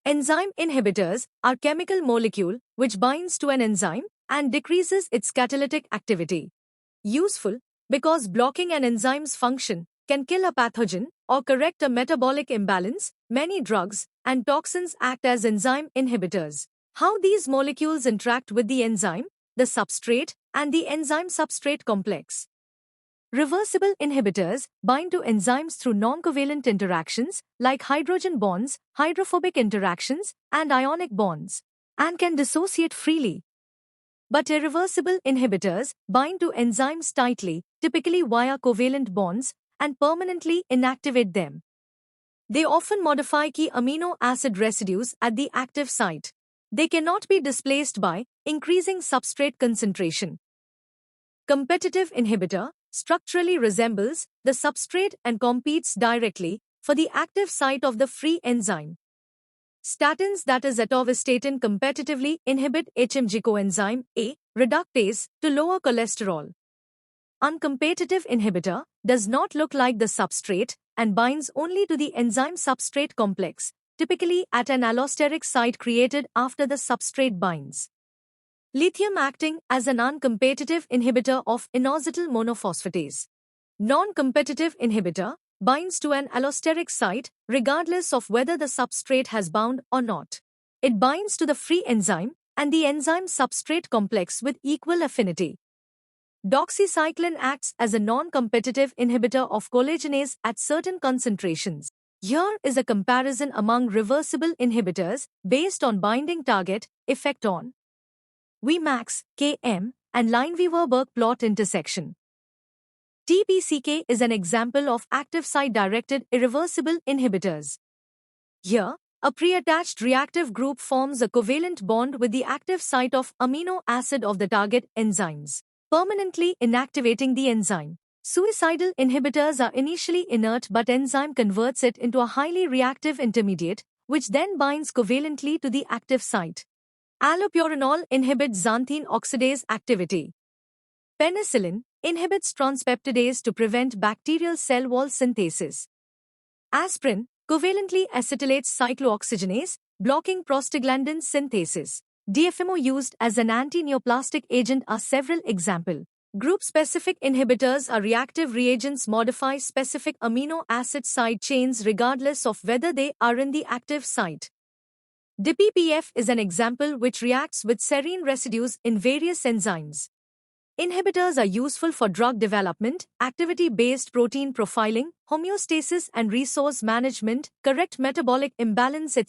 Enzyme inhibitors are chemical molecule which binds to an enzyme and decreases its catalytic activity. Useful because blocking an enzyme's function can kill a pathogen or correct a metabolic imbalance. Many drugs and toxins act as enzyme inhibitors. How these molecules interact with the enzyme, the substrate, and the enzyme-substrate complex. Reversible inhibitors bind to enzymes through non-covalent interactions like hydrogen bonds, hydrophobic interactions, and ionic bonds, and can dissociate freely. But irreversible inhibitors bind to enzymes tightly, typically via covalent bonds, and permanently inactivate them. They often modify key amino acid residues at the active site. They cannot be displaced by increasing substrate concentration. Competitive inhibitor structurally resembles the substrate and competes directly for the active site of the free enzyme. Statins, that is atorvastatin, competitively inhibit HMG coenzyme A reductase to lower cholesterol. Uncompetitive inhibitor does not look like the substrate and binds only to the enzyme-substrate complex, typically at an allosteric site created after the substrate binds. Lithium acting as an uncompetitive inhibitor of inositol monophosphatase. Non-competitive inhibitor binds to an allosteric site regardless of whether the substrate has bound or not. It binds to the free enzyme and the enzyme-substrate complex with equal affinity. Doxycycline acts as a non-competitive inhibitor of collagenase at certain concentrations. Here is a comparison among reversible inhibitors based on binding target effect on Vmax, Km, and Lineweaver-Burke plot intersection. TPCK is an example of active site-directed irreversible inhibitors. Here, a pre-attached reactive group forms a covalent bond with the active site of amino acid of the target enzymes, permanently inactivating the enzyme. Suicidal inhibitors are initially inert, but enzyme converts it into a highly reactive intermediate, which then binds covalently to the active site. Allopurinol inhibits xanthine oxidase activity. Penicillin inhibits transpeptidase to prevent bacterial cell wall synthesis. Aspirin covalently acetylates cyclooxygenase, blocking prostaglandin synthesis. DFMO used as an anti-neoplastic agent are several examples. Group-specific inhibitors are reactive reagents modify specific amino acid side chains regardless of whether they are in the active site. DPPF is an example which reacts with serine residues in various enzymes. Inhibitors are useful for drug development, activity-based protein profiling, homeostasis and resource management, correct metabolic imbalance, etc.